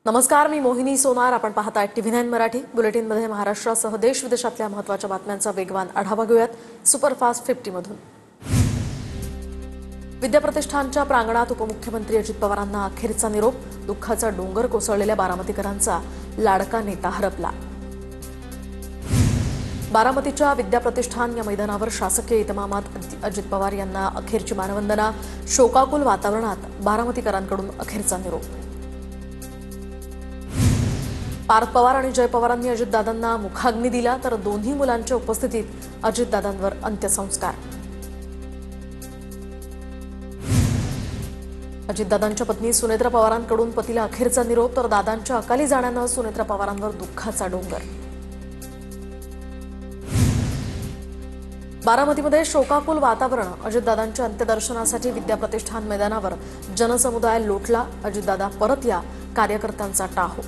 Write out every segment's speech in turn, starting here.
नमस्कार, मी मोहिनी सोनार. आपण पाहताय TV9 मराठी. बुलेटिनमध्ये महाराष्ट्रासह देश विदेशातल्या महत्त्वाच्या बातम्यांचा वेगवान आढावा घेऊयात सुपरफास्ट 50 मधून. विद्याप्रतिष्ठानच्या प्रांगणात उपमुख्यमंत्री अजित पवारांना अखेरचा निरोप. दुःखाचा डोंगर कोसळलेल्या बारामतीकरांचा लाडका नेता हरपला. बारामतीच्या विद्याप्रतिष्ठान या मैदानावर शासकीय इतमामात अजित पवार यांना अखेरची मानवंदना. शोकाकुल वातावरणात बारामतीकरांकडून अखेरचा निरोप. पार्थ पवार आणि जय पवारांनी अजितदादांना मुखाग्नी दिला, तर दोन्ही मुलांच्या उपस्थितीत अजितदादांवर अंत्यसंस्कार. अजितदादांच्या पत्नी सुनेत्रा पवारांकडून पतीला अखेरचा निरोप, तर दादांच्या अकाली जाण्यानं सुनेत्रा पवारांवर दुःखाचा डोंगर. बारामतीमध्ये शोकाकुल वातावरण. अजितदादांच्या अंत्यदर्शनासाठी विद्याप्रतिष्ठान मैदानावर जनसमुदाय लोटला. अजितदादा परत या, कार्यकर्त्यांचा टाहो.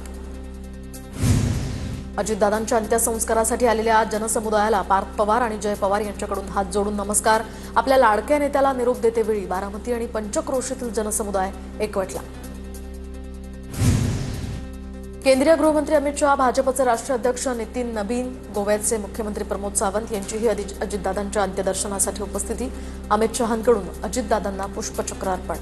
अजितदादांच्या अंत्यसंस्कारासाठी आलेल्या जनसमुदायाला पार्थ पवार आणि जय पवार यांच्याकडून हात जोडून नमस्कार. आपल्या लाडक्या नेत्याला निरोप देतेवेळी बारामती आणि पंचक्रोशीतील जनसमुदाय एकवटला. केंद्रीय गृहमंत्री अमित शहा, भाजपचे राष्ट्रीय अध्यक्ष नितीन नबीन, गोव्याचे मुख्यमंत्री प्रमोद सावंत यांचीही अजितदादांच्या अंत्यदर्शनासाठी उपस्थिती. अमित शहांकडून अजितदादांना पुष्पचक्र अर्पण.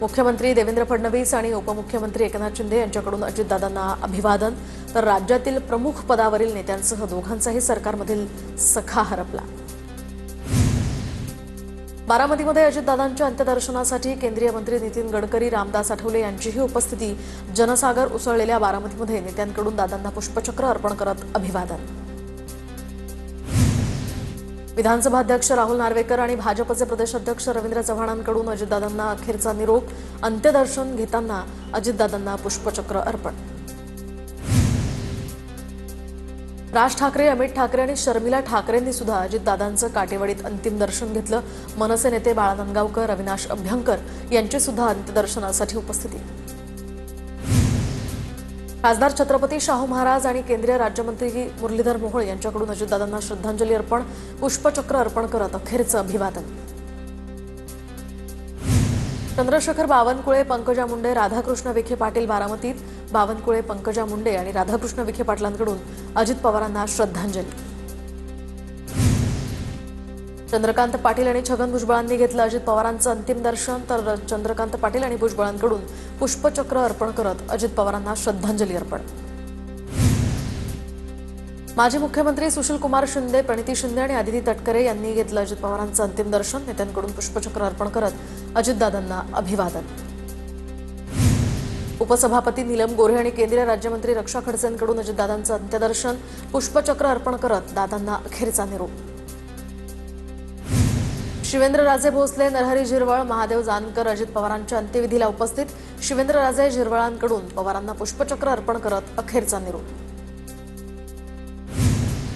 मुख्यमंत्री देवेंद्र फडणवीस आणि उपमुख्यमंत्री एकनाथ शिंदे यांच्याकडून अजितदादांना अभिवादन, तर राज्यातील प्रमुख पदावरील नेत्यांसह दोघांचाही सरकारमधील सखा हरपला. बारामतीमध्ये अजितदादांच्या अंत्यदर्शनासाठी केंद्रीय मंत्री नितीन गडकरी, रामदास आठवले यांचीही उपस्थिती. जनसागर उसळलेल्या बारामतीमध्ये नेत्यांकडून दादांना पुष्पचक्र अर्पण करत अभिवादन. विधानसभा अध्यक्ष राहुल नार्वेकर आणि भाजपचे प्रदेशाध्यक्ष रवींद्र चव्हाणांकडून अजितदादांना अखेरचा निरोप. अंत्यदर्शन घेताना अजितदादांना पुष्पचक्र अर्पण. राज ठाकरे, अमित ठाकरे आणि शर्मिला ठाकरेंनी सुद्धा अजितदादांचं काटेवाडीत अंतिम दर्शन घेतलं. मनसे नेते बाळा नांदगावकर, अविनाश अभ्यंकर यांची सुद्धा अंत्यदर्शनासाठी उपस्थिती. खासदार छत्रपती शाहू महाराज आणि केंद्रीय राज्यमंत्री मुरलीधर मोहोळ यांच्याकडून अजितदादांना श्रद्धांजली अर्पण. पुष्पचक्र अर्पण करत अखेरचं अभिवादन. चंद्रशेखर बावनकुळे, पंकजा मुंडे, राधाकृष्ण विखे पाटील बारामतीत. बावनकुळे, पंकजा मुंडे आणि राधाकृष्ण विखे पाटलांकडून अजित पवारांना श्रद्धांजली. चंद्रकांत पाटील आणि छगन भुजबळांनी घेतलं अजित पवारांचं अंतिम दर्शन, तर चंद्रकांत पाटील आणि भुजबळांकडून पुष्पचक्र अर्पण करत अजित पवारांना श्रद्धांजली अर्पण. माजी मुख्यमंत्री सुशीलकुमार शिंदे, प्रणिती शिंदे आणि आदिती तटकरे यांनी घेतलं अजित पवारांचं अंतिम दर्शन. नेत्यांकडून पुष्पचक्र अर्पण करत अजितदादांना अभिवादन. उपसभापती नीलम गोऱ्हे आणि केंद्रीय राज्यमंत्री रक्षा खडसेंकडून अजितदादांचं अंत्यदर्शन. पुष्पचक्र अर्पण करत दादांना अखेरचा निरोप. शिवेंद्रराजे भोसले, नरहरी झिरवळ, महादेव जानकर अजित पवारांच्या अंत्यविधीला उपस्थित. शिवेंद्रराजे झिरवळांकडून पवारांना पुष्पचक्र अर्पण करत अखेरचा निरोप.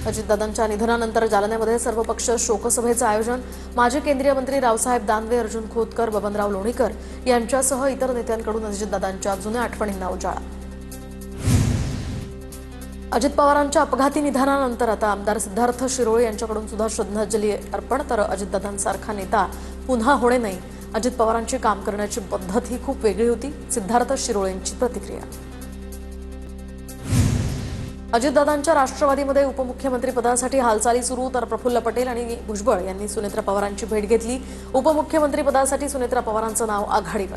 अजितदादांच्या निधनानंतर जालन्यामध्ये सर्वपक्षीय शोकसभेचं आयोजन. माजी केंद्रीय मंत्री रावसाहेब दानवे, अर्जुन खोतकर, बबनराव लोणीकर यांच्यासह इतर नेत्यांकडून अजितदादांच्या जुन्या आठवणींना उजाळा. अजित पवारांच्या अपघाती निधनानंतर आता आमदार सिद्धार्थ शिरोळे यांच्याकडून सुद्धा श्रद्धांजली अर्पण. तर अजितदादांसारखा नेता पुन्हा होणे नाही. अजित पवारांची काम करण्याची पद्धत ही खूप वेगळी होती. सिद्धार्थ शिरोळेंची प्रतिक्रिया. अजितदादांच्या राष्ट्रवादीमध्ये उपमुख्यमंत्री पदासाठी हालचाली सुरू, तर प्रफुल्ल पटेल आणि भुजबळ यांनी सुनेत्रा पवारांची भेट घेतली. उपमुख्यमंत्री पदासाठी सुनेत्रा पवारांचं नाव आघाडीवर.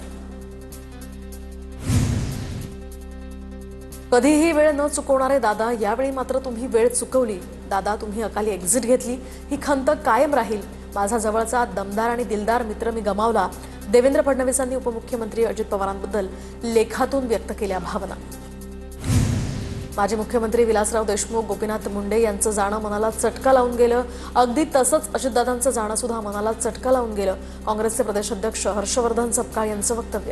कधीही वेळ न चुकवणारे दादा, यावेळी मात्र तुम्ही वेळ चुकवली. दादा, तुम्ही अकाली एक्झिट घेतली, ही खंत कायम राहील. माझा जवळचा दमदार आणि दिलदार मित्र मी गमावला. देवेंद्र फडणवीसांनी उपमुख्यमंत्री अजित पवारांबद्दल लेखातून व्यक्त केल्या भावना. माजी मुख्यमंत्री विलासराव देशमुख, गोपीनाथ मुंडे यांचं जाणं मनाला चटका लावून गेलं. अगदी तसंच अजितदादांचं जाणं सुद्धा मनाला चटका लावून गेलं. काँग्रेसचे प्रदेशाध्यक्ष हर्षवर्धन सपकाळ यांचं वक्तव्य.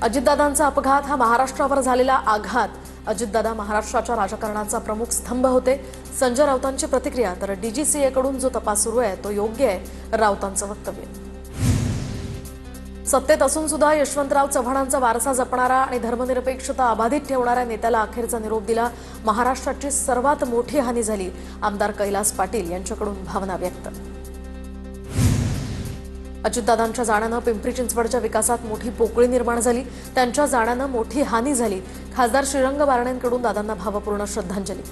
अजितदादांचा अपघात हा महाराष्ट्रावर झालेला आघात. अजितदादा महाराष्ट्राच्या राजकारणाचा प्रमुख स्तंभ होते. संजय राऊतांची प्रतिक्रिया. तर DGCA जो तपास सुरू आहे तो योग्य आहे, राऊतांचं वक्तव्य. सत्तेत असून सुद्धा यशवंतराव चव्हाणांचा वारसा जपणारा आणि धर्मनिरपेक्षता अबाधित ठेवणाऱ्या नेत्याला अखेरचा निरोप दिला. महाराष्ट्राची सर्वात मोठी हानी झाली. आमदार कैलास पाटील यांच्याकडून भावना व्यक्त. अजितदादांच्या जाण्यानं पिंपरी चिंचवडच्या विकासात मोठी पोकळी निर्माण झाली. त्यांच्या जाण्यानं मोठी हानी झाली. खासदार श्रीरंग बारणेंकडून दादांना भावपूर्ण श्रद्धांजली.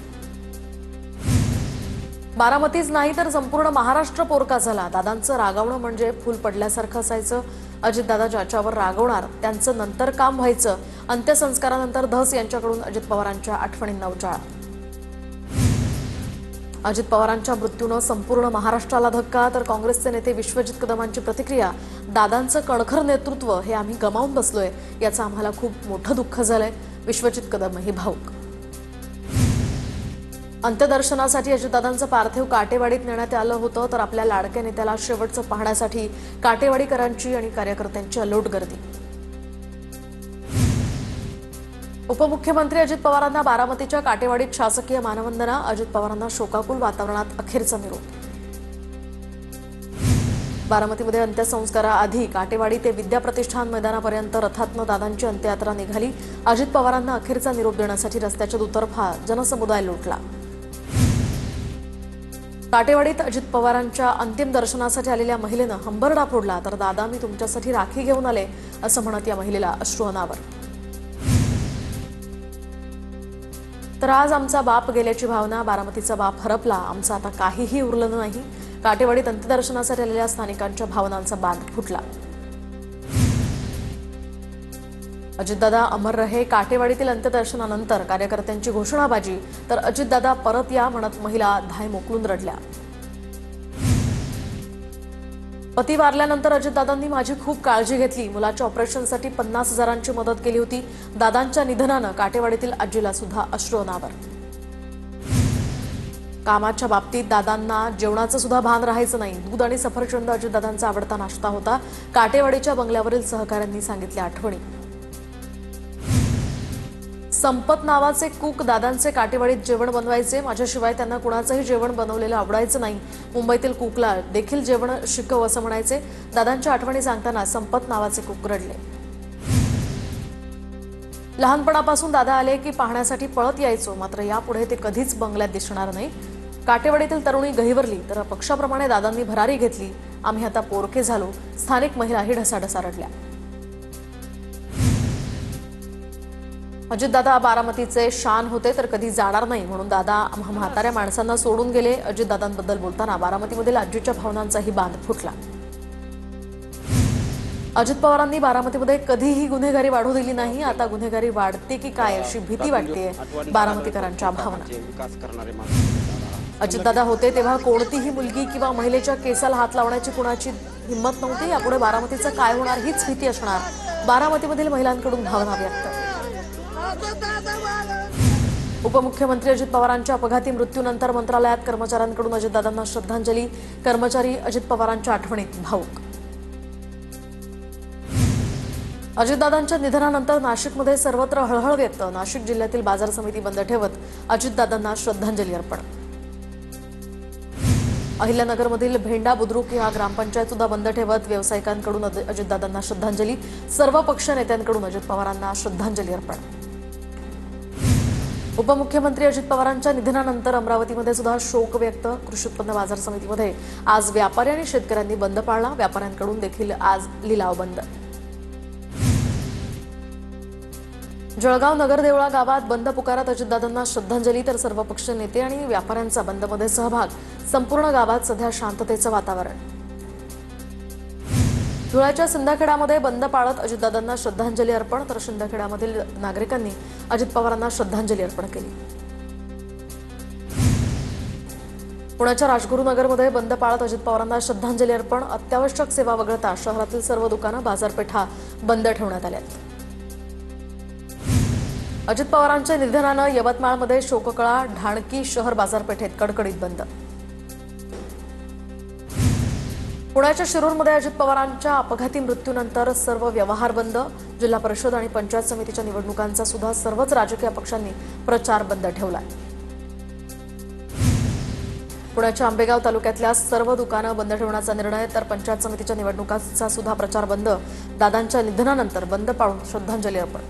बारामतीच नाही तर संपूर्ण महाराष्ट्र पोरका झाला. दादांचं रागावणं म्हणजे फूल पडल्यासारखं असायचं. अजितदादा ज्याच्यावर रागवणार त्यांचं नंतर काम व्हायचं. अंत्यसंस्कारानंतर धस यांच्याकडून अजित पवारांच्या आठवणींना उजाळा. अजित पवारांच्या मृत्यूनं संपूर्ण महाराष्ट्राला धक्का, तर काँग्रेसचे नेते विश्वजित कदमांची प्रतिक्रिया. दादांचं कणखर नेतृत्व हे आम्ही गमावून बसलोय, याचं आम्हाला खूप मोठं दुःख झालंय. विश्वजित कदम ही भावुक. अंत्यदर्शनासाठी अजितदादांचं पार्थिव काटेवाडीत नेण्यात आलं होतं, तर आपल्या लाडक्या नेत्याला शेवटचं पाहण्यासाठी काटेवाडीकरांची आणि कार्यकर्त्यांची अलोट गर्दी. उपमुख्यमंत्री अजित पवारांना बारामतीच्या काटेवाडीत शासकीय मानवंदना. अजित पवारांना शोकाकुल वातावरणात अखेरचा निरोप. बारामतीमध्ये अंत्यसंस्काराआधी काटेवाडी ते विद्याप्रतिष्ठान मैदानापर्यंत रथातनं दादांची अंत्ययात्रा निघाली. अजित पवारांना अखेरचा निरोप देण्यासाठी रस्त्याच्या दुतर्फा जनसमुदाय लोटला. काटेवाडीत अजित पवारांच्या अंतिम दर्शनासाठी आलेल्या महिलेनं हंबरडा फोडला. तर दादा, मी तुमच्यासाठी राखी घेऊन आले, असं म्हणत या महिलेला अश्रू अनावर. तर आज आमचा बाप गेल्याची भावना, बारामतीचा बाप हरपला, आमचं आता काहीही उरलं नाही. काटेवाडीत अंत्यदर्शनासाठी आलेल्या स्थानिकांच्या भावनांचा बांध फुटला. अजितदादा अमर रहे. काटेवाडीतील अंत्यदर्शनानंतर कार्यकर्त्यांची घोषणाबाजी, तर अजितदादा परत या म्हणत महिला धाय मोकलून रडल्या. पती वारल्यानंतर अजितदादांनी माझी खूप काळजी घेतली. मुलाच्या ऑपरेशनसाठी 50,000ची मदत केली होती. दादांच्या निधनानं काटेवाडीतील आजीला सुद्धा अश्रू अनावर. कामाच्या बाबतीत दादांना जेवणाचं सुद्धा भान राहायचं नाही. दूध आणि सफरचंद अजितदादांचा आवडता नाश्ता होता. काटेवाडीच्या बंगल्यावरील सहकाऱ्यांनी सांगितल्या आठवणी. संपत नावाचे कुक दादांचे काटेवाडीत जेवण बनवायचे. माझ्याशिवाय त्यांना कुणाचंही जेवण बनवलेलं आवडायचं नाही. मुंबईतील कुकला देखील जेवण शिकव असं म्हणायचे. दादांच्या आठवणी सांगताना संपत नावाचे कुक रडले. लहानपणापासून दादा आले की पाहण्यासाठी पळत यायचो, मात्र यापुढे ते कधीच बंगल्यात दिसणार नाही. काटेवाडीतील तरुणी गहिवरली, तर पक्षाप्रमाणे दादांनी भरारी घेतली. आम्ही आता पोरके झालो. स्थानिक महिलाही ढसाढसा रडल्या. अजितदादा बारामतीचे शान होते, तर कधी जाणार नाही म्हणून दादा म्हाताऱ्या माणसांना सोडून गेले. अजितदादांबद्दल बोलताना बारामतीमधील आजीच्या भावनांचाही बांध फुटला. अजित पवारांनी बारामतीमध्ये कधीही गुन्हेगारी वाढू दिली नाही. आता गुन्हेगारी वाढते की काय अशी भीती वाटते बारामतीकरांच्या भावना. अजितदादा होते तेव्हा कोणतीही मुलगी किंवा महिलेच्या केसाला हात लावण्याची कुणाची हिंमत नव्हती. यापुढे बारामतीचं काय होणार हीच भीती असणार. बारामतीमधील महिलांकडून भावना व्यक्त. उपमुख्यमंत्री अजित पवारांच्या अपघाती मृत्यूनंतर मंत्रालयात कर्मचाऱ्यांकडून अजितदादांना श्रद्धांजली. कर्मचारी अजित पवारांच्या आठवणीत भावुक. अजितदादांच्या निधनानंतर नाशिकमध्ये सर्वत्र हळहळ व्यक्त. नाशिक जिल्ह्यातील बाजार समिती बंद ठेवत अजितदादांना श्रद्धांजली अर्पण. अहिल्यानगरमधील भेंडा बुद्रुक या ग्रामपंचायत सुद्धा बंद ठेवत व्यावसायिकांकडून अजितदादांना श्रद्धांजली. सर्व पक्ष नेत्यांकडून अजित पवारांना श्रद्धांजली अर्पण. उपमुख्यमंत्री अजित पवारांच्या निधनानंतर अमरावतीमध्ये सुद्धा शोक व्यक्त. कृषी उत्पन्न बाजार समितीमध्ये आज व्यापारी आणि शेतकऱ्यांनी बंद पाळला. व्यापाऱ्यांकडून देखील आज लिलाव बंद. जळगाव नगरदेवळा गावात बंद पुकारत अजितदादांना श्रद्धांजली, तर सर्व पक्ष नेते आणि व्यापाऱ्यांचा बंदमध्ये सहभाग. संपूर्ण गावात सध्या शांततेचं वातावरण. धुळ्याच्या सिंदखेडामध्ये बंद पाळत अजितदादांना श्रद्धांजली अर्पण, तर सिंदखेडामधील नागरिकांनी अजित पवारांना श्रद्धांजली अर्पण केली. पुण्याच्या राजगुरुनगरमध्ये बंद पाळत अजित पवारांना श्रद्धांजली अर्पण. अत्यावश्यक सेवा वगळता शहरातील सर्व दुकानं, बाजारपेठा बंद ठेवण्यात आल्या. अजित पवारांच्या निधनानं यवतमाळमध्ये शोककळा. ढाणकी शहर बाजारपेठेत कडकडीत बंद. पुण्याच्या शिरूरमध्ये अजित पवारांच्या अपघाती मृत्यूनंतर सर्व व्यवहार बंद. जिल्हा परिषद आणि पंचायत समितीच्या निवडणुकांचा सुद्धा सर्वच राजकीय पक्षांनी प्रचार बंद ठेवला. पुण्याच्या आंबेगाव तालुक्यातल्या सर्व दुकानं बंद ठेवण्याचा निर्णय, तर पंचायत समितीच्या निवडणुकांचा सुद्धा प्रचार बंद. दादांच्या निधनानंतर बंद पाळून श्रद्धांजली अर्पण.